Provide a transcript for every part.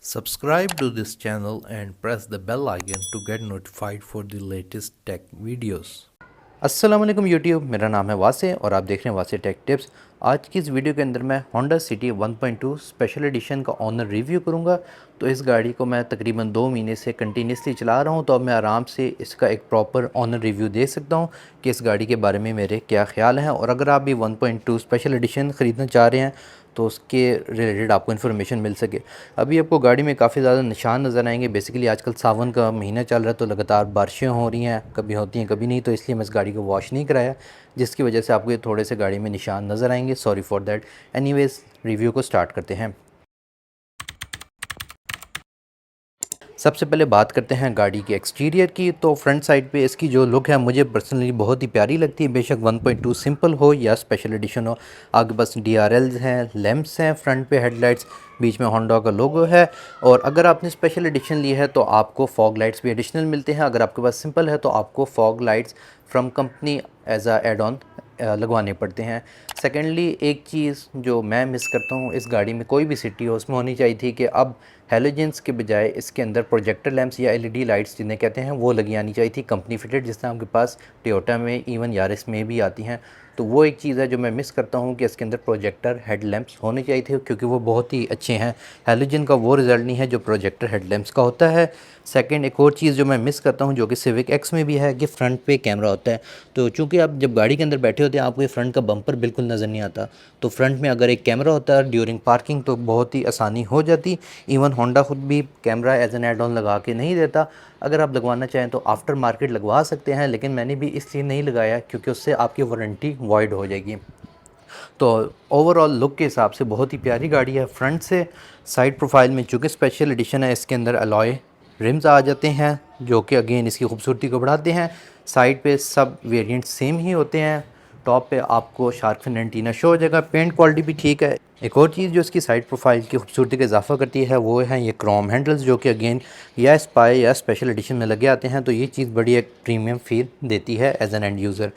Subscribe to this channel and press the bell icon to get notified for the latest tech videos. अस्सलाम वालेकुम YouTube. मेरा नाम है वासे और आप देख रहे हैं वासे टेक टिप्स। आज की इस वीडियो के अंदर मैं होंडा सिटी 1.2 स्पेशल एडिशन का ऑनर रिव्यू करूंगा। तो इस गाड़ी को मैं तकरीबन 2 महीने से कंटिन्यूसली चला रहा हूं, तो अब मैं आराम से इसका एक प्रॉपर ऑनर रिव्यू दे सकता हूं कि इस गाड़ी के बारे में मेरे क्या ख्याल हैं। और अगर आप भी 1.2 स्पेशल एडिशन ख़रीदना चाह रहे हैं तो उसके रिलेटेड आपको इन्फॉर्मेशन मिल सके। अभी आपको गाड़ी में काफ़ी ज़्यादा निशान नज़र आएंगे। बेसिकली आजकल सावन का महीना चल रहा है, तो लगातार बारिशें हो रही हैं, कभी होती हैं कभी नहीं, तो इसलिए मैं इस गाड़ी को वॉश नहीं कराया, जिसकी वजह से आपको ये थोड़े से गाड़ी में निशान नज़र आएंगे। Sorry for that. Anyways, review को स्टार्ट करते हैं। सबसे पहले बात करते हैं गाड़ी के एक्सटीरियर की। तो फ्रंट साइड पे इसकी जो लुक है मुझे पर्सनली बहुत ही प्यारी लगती है, बेशक 1.2 सिंपल हो या स्पेशल एडिशन हो। आगे बस DRLs हैं, लैंप्स हैं, फ्रंट पे हेडलाइट्स, बीच में होंडा का लोगो है। और अगर आपने स्पेशल एडिशन ली है तो आपको फॉग लाइट्स भी एडिशनल मिलते हैं। अगर आपके पास सिंपल है तो आपको fog lights from company as a add on लगवाने पड़ते हैं। सेकेंडली, एक चीज़ जो मैं मिस करता हूँ इस गाड़ी में, कोई भी सिटी हो उसमें होनी चाहिए थी कि अब हेलोजेंस के बजाय इसके अंदर प्रोजेक्टर लैंप्स या LED लाइट्स जिन्हें कहते हैं वो लगी आनी चाहिए थी कंपनी फिटेड, जिस तरह आपके पास टोयोटा में, इवन यारिस में भी आती हैं। तो वो एक चीज़ है जो मैं मिस करता हूँ कि इसके अंदर प्रोजेक्टर हेड लैंप्स होने चाहिए थे, क्योंकि वो बहुत ही अच्छे हैं। हेलोजन का वो रिज़ल्ट नहीं है जो प्रोजेक्टर हेड लैंप्स का होता है। सेकंड, एक और चीज़ जो मैं मिस करता हूँ जो कि सिविक एक्स में भी है, कि फ्रंट पे कैमरा होता है। तो चूँकि आप जब गाड़ी के अंदर बैठे होते हैं आपको ये फ्रंट का बम्पर बिल्कुल नज़र नहीं आता, तो फ्रंट में अगर एक कैमरा होता है ड्यूरिंग पार्किंग तो बहुत ही आसानी हो जाती। इवन होंडा खुद भी camera as an add on लगा के नहीं देता। अगर आप लगवाना चाहें तो आफ्टर मार्केट लगवा सकते हैं, लेकिन मैंने भी इसलिए नहीं लगाया क्योंकि उससे आपकी वारंटी वॉइड हो जाएगी। तो ओवरऑल लुक के हिसाब से बहुत ही प्यारी गाड़ी है फ्रंट से। साइड प्रोफाइल में चूँकि स्पेशल एडिशन है, इसके अंदर अलॉय रिम्स आ जाते हैं जो कि अगेन इसकी खूबसूरती को बढ़ाते हैं। साइड पे सब वेरिएंट सेम ही होते हैं। टॉप पे आपको शार्क फिन एंटीना शो हो जाएगा। पेंट क्वालिटी भी ठीक है। एक और चीज़ जो इसकी साइड प्रोफाइल की खूबसूरती का इजाफा करती है वो है ये क्रोम हैंडल्स, जो कि अगेन या स्पाई या स्पेशल एडिशन में लगे आते हैं, तो ये चीज़ बड़ी एक प्रीमियम फील देती है एज एन एंड यूज़र।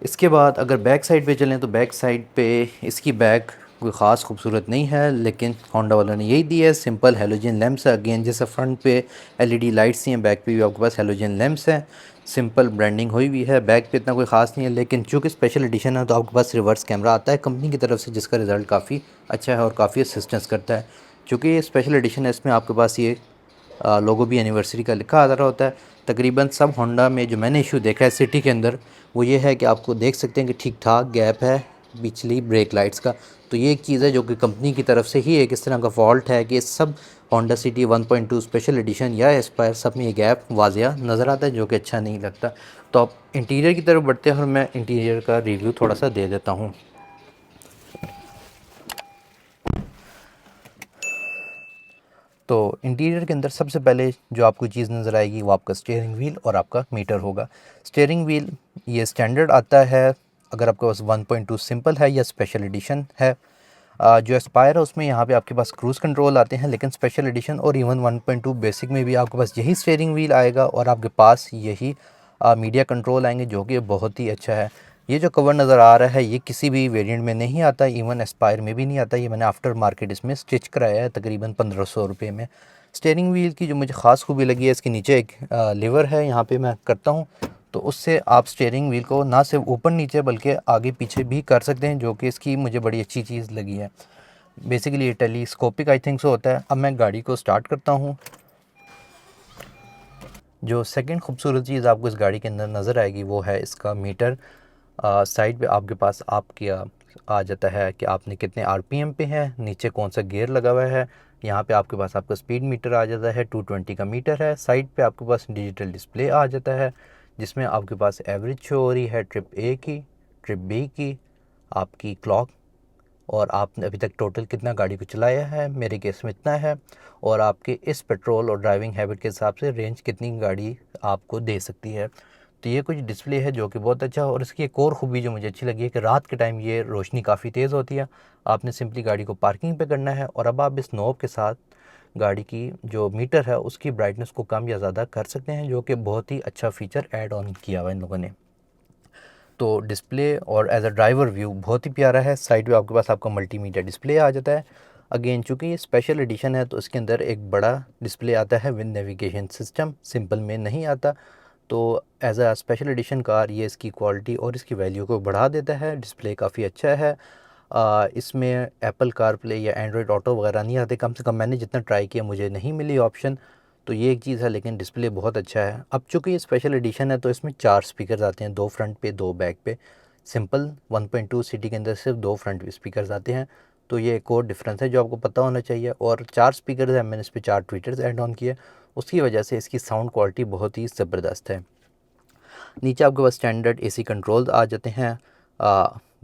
इसके बाद अगर बैक साइड पे चलें तो बैक साइड पे इसकी बैक कोई ख़ास खूबसूरत नहीं है, लेकिन होंडा वालों ने यही दी है। सिंपल हेलोजन लैंप्स है, अगेन जैसे फ्रंट पे LED लाइट्स हैं, बैक पे भी आपके पास हेलोजन लैंप्स हैं। सिंपल ब्रांडिंग हुई हुई है, बैक पे इतना कोई ख़ास नहीं है। लेकिन चूँकि स्पेशल एडिशन है तो आपके पास रिवर्स कैमरा आता है कंपनी की तरफ से, जिसका रिज़ल्ट काफ़ी अच्छा है और काफ़ी असिस्टेंस करता है। चूँकि ये स्पेशल एडिशन है, इसमें आपके पास ये लोगो भी एनिवर्सरी का लिखा आ रहा होता है। तकरीबन सब होंडा में जो मैंने इशू देखा है सिटी के अंदर वो ये है कि आपको देख सकते हैं कि ठीक ठाक गैप है पिछली ब्रेक लाइट्स का। तो ये एक चीज़ है जो कि कंपनी की तरफ से ही एक इस तरह का फॉल्ट है कि सब होंडा सिटी 1.2 स्पेशल एडिशन या एस्पायर सब में ये गैप वाजिया नज़र आता है, जो कि अच्छा नहीं लगता। तो अब इंटीरियर की तरफ बढ़ते हैं और मैं इंटीरियर का रिव्यू थोड़ा सा दे देता हूँ। तो इंटीरियर के अंदर सबसे पहले जो आपको चीज़ नज़र आएगी वो आपका स्टीयरिंग व्हील और आपका मीटर होगा। स्टीयरिंग व्हील ये स्टैंडर्ड आता है अगर आपके पास 1.2 सिंपल है या स्पेशल एडिशन है। जो एस्पायर है उसमें यहाँ पे आपके पास क्रूज़ कंट्रोल आते हैं, लेकिन स्पेशल एडिशन और इवन 1.2 बेसिक में भी आपके पास यही स्टीयरिंग व्हील आएगा और आपके पास यही मीडिया कंट्रोल आएंगे, जो कि बहुत ही अच्छा है। ये जो कवर नज़र आ रहा है ये किसी भी वेरिएंट में नहीं आता, इवन एस्पायर में भी नहीं आता। ये मैंने आफ्टर मार्केट इसमें स्टिच कराया है तकरीबन 1500 रुपये में। स्टीयरिंग व्हील की जो मुझे ख़ास खूबी लगी है, इसके नीचे एक लीवर है, यहाँ पे मैं करता हूँ तो उससे आप स्टीयरिंग व्हील को ना सिर्फ ऊपर नीचे बल्कि आगे पीछे भी कर सकते हैं, जो कि इसकी मुझे बड़ी अच्छी चीज़ लगी है। बेसिकली ये टेलीस्कोपिक आई थिंक सो होता है। अब मैं गाड़ी को स्टार्ट करता हूँ। जो सेकंड खूबसूरत चीज़ आपको इस गाड़ी के अंदर नज़र आएगी वो है इसका मीटर। साइड पे आपके पास आपके आ जाता है कि आपने कितने RPM पे हैं, नीचे कौन सा गियर लगा हुआ है। यहाँ पे आपके पास आपका स्पीड मीटर आ जाता है, 220 का मीटर है। साइड पे आपके पास डिजिटल डिस्प्ले आ जाता है जिसमें आपके पास एवरेज शो हो रही है, ट्रिप A की, ट्रिप B की, आपकी क्लॉक, और आपने अभी तक टोटल कितना गाड़ी को चलाया है, मेरे केस में इतना है, और आपके इस पेट्रोल और ड्राइविंग हैबिट के हिसाब से रेंज कितनी गाड़ी आपको दे सकती है। तो ये कुछ डिस्प्ले है जो कि बहुत अच्छा है। और इसकी एक और ख़ूबी जो मुझे अच्छी लगी है कि रात के टाइम ये रोशनी काफ़ी तेज़ होती है। आपने सिंपली गाड़ी को पार्किंग पे करना है और अब आप इस नॉब के साथ गाड़ी की जो मीटर है उसकी ब्राइटनेस को कम या ज़्यादा कर सकते हैं, जो कि बहुत ही अच्छा फ़ीचर ऐड ऑन किया हुआ इन लोगों ने। तो डिस्प्ले और एज अ ड्राइवर व्यू बहुत ही प्यारा है। साइड में आपके पास आपका मल्टीमीडिया डिस्प्ले आ जाता है। अगेन चूँकि ये स्पेशल एडिशन है तो इसके अंदर एक बड़ा डिस्प्ले आता है विद नेविगेशन सिस्टम, सिंपल में नहीं आता। तो as a special edition car ये इसकी क्वालिटी और इसकी वैल्यू को बढ़ा देता है। डिस्प्ले काफ़ी अच्छा है। इसमें एप्पल कार प्ले या एंड्रॉयड ऑटो वगैरह नहीं आते, कम से कम मैंने जितना ट्राई किया मुझे नहीं मिली ऑप्शन, तो ये एक चीज़ है। लेकिन डिस्प्ले बहुत अच्छा है। अब चूँकि ये स्पेशल एडिशन है तो इसमें 4 स्पीकर्स आते हैं, 2 फ्रंट पे 2 बैक पे। सिंपल 1.2 सिटी के अंदर सिर्फ 2 फ्रंट स्पीकर्स आते हैं, तो ये एक और डिफरेंस है जो आपको पता होना चाहिए। और 4 स्पीकर्स हैं, मैंने इस पर 4 ट्वीटर्स ऐड ऑन किए, उसकी वजह से इसकी साउंड क्वालिटी बहुत ही ज़बरदस्त है। नीचे आपके पास स्टैंडर्ड एसी कंट्रोल्स आ जाते हैं।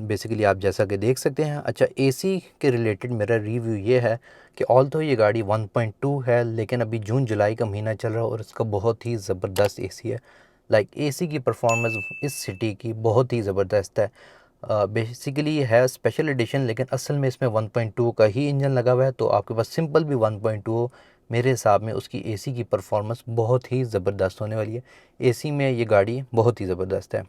बेसिकली आप जैसा कि देख सकते हैं। अच्छा, एसी के रिलेटेड मेरा रिव्यू ये है कि ऑल तो ये गाड़ी 1.2 है, लेकिन अभी जून जुलाई का महीना चल रहा है और इसका बहुत ही ज़बरदस्त एसी है। लाइक एसी की परफॉर्मेंस इस सिटी की बहुत ही ज़बरदस्त है। बेसिकली ये है स्पेशल एडिशन, लेकिन असल में इसमें 1.2 का ही इंजन लगा हुआ है। तो आपके पास सिंपल भी 1.2 हो, मेरे हिसाब में उसकी एसी की परफॉर्मेंस बहुत ही ज़बरदस्त होने वाली है। एसी में ये गाड़ी बहुत ही ज़बरदस्त है।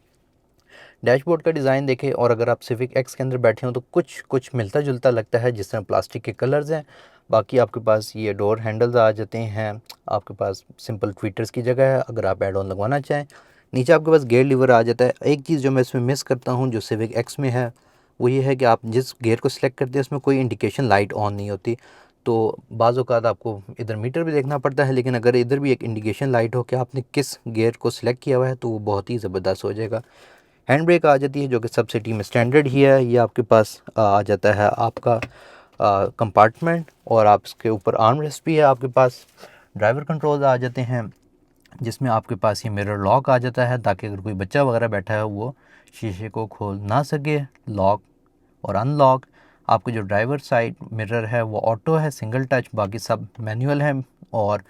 डैशबोर्ड का डिज़ाइन देखें और अगर आप सिविक एक्स के अंदर बैठे हो तो कुछ कुछ मिलता जुलता लगता है, जिस तरह प्लास्टिक के कलर्स हैं। बाकी आपके पास ये डोर हैंडल्स आ जाते हैं। आपके पास सिंपल ट्विटर्स की जगह है अगर आप एड ऑन लगवाना चाहें। नीचे आपके पास गियर लीवर आ जाता है। एक चीज़ जो मैं इसमें मिस करता हूँ जो सिविक एक्स में है वो ये है कि आप जिस गियर को सिलेक्ट करते हैं उसमें कोई इंडिकेशन लाइट ऑन नहीं होती। तो बाज़ औक़ात आपको इधर मीटर भी देखना पड़ता है, लेकिन अगर इधर भी एक इंडिकेशन लाइट हो कि आपने किस गियर को सिलेक्ट किया हुआ है तो वो बहुत ही ज़बरदस्त हो जाएगा। हैंड ब्रेक आ जाती है जो कि सब सिटी में स्टैंडर्ड ही है। ये आपके पास आ जाता है आपका कंपार्टमेंट, और आप इसके ऊपर आर्म रेस्ट भी है आपके पास। ड्राइवर कंट्रोल्स आ जाते हैं जिसमें आपके पास ये मिरर लॉक आ जाता है, ताकि अगर कोई बच्चा वगैरह बैठा है वो शीशे को खोल ना सके। लॉक और अनलॉक। आपको जो ड्राइवर साइड मिरर है वो ऑटो है, सिंगल टच, बाकी सब मैनुअल है। और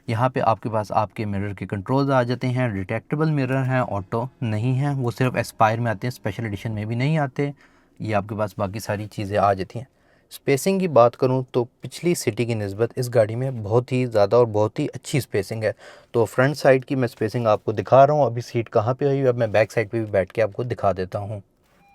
यहाँ पे आपके पास आपके मिरर के कंट्रोल्स आ जाते हैं। डिटेक्टेबल मिरर हैं, ऑटो नहीं है, वो सिर्फ एस्पायर में आते हैं, स्पेशल एडिशन में भी नहीं आते। ये आपके पास बाकी सारी चीज़ें आ जाती हैं। स्पेसिंग की बात करूँ तो पिछली सिटी की निस्बत इस गाड़ी में बहुत ही ज़्यादा और बहुत ही अच्छी स्पेसिंग है। तो फ्रंट साइड की मैं स्पेसिंग आपको दिखा रहा हूँ। अभी सीट कहाँ पे हुई, अब मैं बैक साइड पे भी बैठ के आपको दिखा देता हूँ।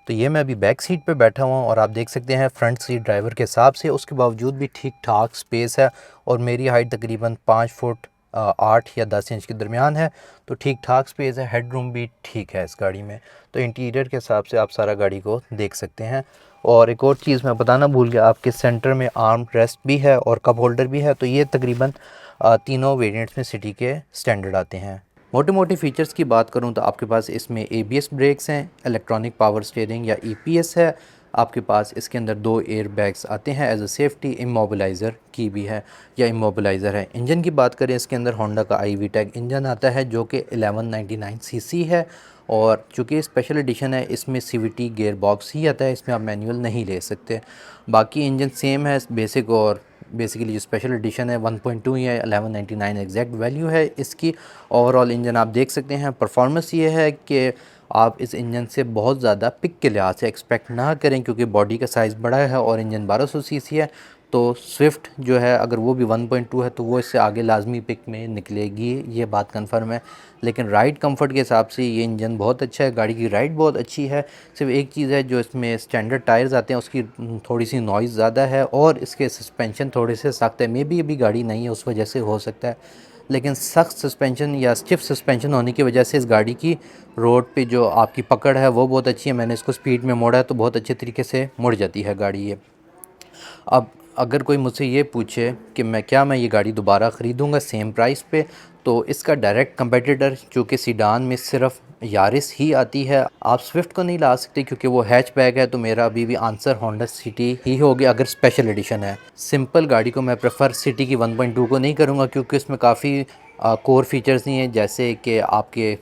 तो ये मैं अभी बैक सीट पे बैठा हुआ हूँ और आप देख सकते हैं फ्रंट सीट ड्राइवर के हिसाब से, उसके बावजूद भी ठीक ठाक स्पेस है। और मेरी हाइट तकरीबन 5 फुट 8 या 10 इंच के दरमियान है, तो ठीक ठाक स्पेस है। हेड रूम भी ठीक है इस गाड़ी में। तो इंटीरियर के हिसाब से आप सारा गाड़ी को देख सकते हैं। और एक और चीज़ मैं बताना भूल गया, आपके सेंटर में आर्म रेस्ट भी है और कप होल्डर भी है। तो ये तकरीबन तीनों वेरिएंट्स में सिटी के स्टैंडर्ड आते हैं। मोटे मोटे फ़ीचर्स की बात करूं तो आपके पास इसमें ABS ब्रेक्स हैं, इलेक्ट्रॉनिक पावर स्टीयरिंग या EPS है। आपके पास इसके अंदर 2 एयर बैग्स आते हैं एज अ सेफ्टी। इमोबिलाइज़र की भी है या इमोबिलाइज़र है। इंजन की बात करें, इसके अंदर होंडा का iVTEC इंजन आता है जो कि 1199 सीसी है। और चूँकि स्पेशल एडिशन है इसमें CVT गियर बॉक्स ही आता है, इसमें आप मैनुअल नहीं ले सकते। बाकी इंजन सेम है बेसिक, और बेसिकली जो स्पेशल एडिशन है 1.2 या 1199 एग्जैक्ट वैल्यू है इसकी। ओवरऑल इंजन आप देख सकते हैं। परफॉर्मेंस ये है कि आप इस इंजन से बहुत ज़्यादा पिक के लिहाज से एक्सपेक्ट ना करें, क्योंकि बॉडी का साइज़ बड़ा है और इंजन 1200 सीसी है। तो स्विफ्ट जो है अगर वो भी 1.2 है तो वो इससे आगे लाजमी पिक में निकलेगी, ये बात कंफर्म है। लेकिन राइड कंफर्ट के हिसाब से ये इंजन बहुत अच्छा है, गाड़ी की राइड बहुत अच्छी है। सिर्फ एक चीज़ है जो इसमें स्टैंडर्ड टायर्स आते हैं उसकी थोड़ी सी नॉइज़ ज़्यादा है, और इसके सस्पेंशन थोड़े से सख्त है। मे बी अभी गाड़ी नहीं है उस वजह से हो सकता है, लेकिन सख्त सस्पेंशन या स्टिफ सस्पेंशन होने की वजह से इस गाड़ी की रोड पे जो आपकी पकड़ है वो बहुत अच्छी है। मैंने इसको स्पीड में मोड़ा है तो बहुत अच्छे तरीके से मुड़ जाती है गाड़ी ये। अब अगर कोई मुझसे ये पूछे कि मैं ये गाड़ी दोबारा ख़रीदूँगा सेम प्राइस पे, तो इसका डायरेक्ट कंपेटिटर जो कि सीडान में सिर्फ यारिस ही आती है। आप स्विफ्ट को नहीं ला सकते क्योंकि वो हैचबैक है। तो मेरा अभी भी आंसर होंडा सिटी ही होगी अगर स्पेशल एडिशन है। सिंपल गाड़ी को मैं प्रेफर सिटी की 1.2 को नहीं करूँगा, क्योंकि इसमें काफ़ी कोर फीचर्स नहीं है, जैसे कि आपके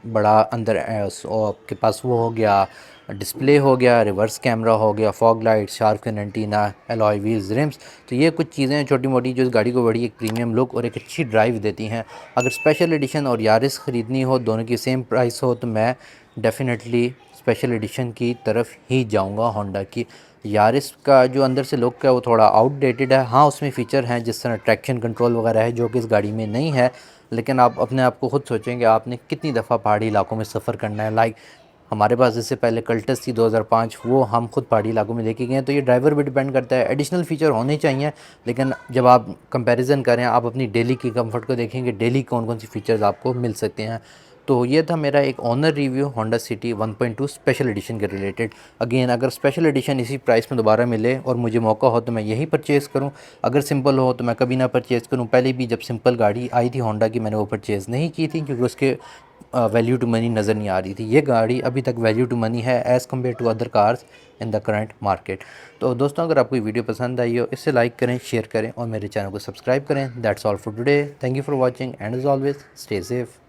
बड़ा अंदर आपके पास वो हो गया, डिस्प्ले हो गया, रिवर्स कैमरा हो गया, fog light, sharp antenna, alloy wheels, RIMS. तो ये कुछ चीज़ें हैं छोटी मोटी जो इस गाड़ी को बड़ी एक प्रीमियम लुक और एक अच्छी ड्राइव देती हैं। अगर स्पेशल एडिशन और यारिस ख़रीदनी हो, दोनों की सेम प्राइस हो, तो मैं डेफिनेटली स्पेशल एडिशन की तरफ ही जाऊंगा। होंडा की यारिस का जो अंदर से लुक है वो थोड़ा आउटडेटेड है। हाँ, उसमें फ़ीचर हैं जिस तरह ट्रैक्शन कंट्रोल वगैरह है जो कि इस गाड़ी में नहीं है। लेकिन आप अपने आप को खुद सोचेंगे आपने कितनी दफ़ा पहाड़ी इलाकों में सफ़र करना है। लाइक हमारे पास इससे पहले कल्टस थी 2005, वो हम खुद पहाड़ी इलाकों में लेके गए हैं। तो ये ड्राइवर पे डिपेंड करता है, एडिशनल फ़ीचर होने चाहिए, लेकिन जब आप कंपैरिजन करें, आप अपनी डेली की कंफर्ट को देखेंगे, डेली कौन कौन सी फ़ीचर्स आपको मिल सकते हैं। तो ये था मेरा एक owner review Honda City 1.2 special edition के रिलेटेड। अगेन अगर स्पेशल एडिशन इसी प्राइस में दोबारा मिले और मुझे मौका हो तो मैं यही परचेज़ करूं, अगर सिंपल हो तो मैं कभी ना परचेज़ करूं। पहले भी जब सिंपल गाड़ी आई थी होंडा की, मैंने वो परचेज़ नहीं की थी क्योंकि उसके वैल्यू टू मनी नज़र नहीं आ रही थी। ये गाड़ी अभी तक वैल्यू टू मनी है as compare to other cars in the current market. तो दोस्तों, अगर आपको वीडियो पसंद आई हो, इसे लाइक करें, शेयर करें और मेरे चैनल को सब्सक्राइब करें। That's all for today. Thank you for watching and as always stay safe.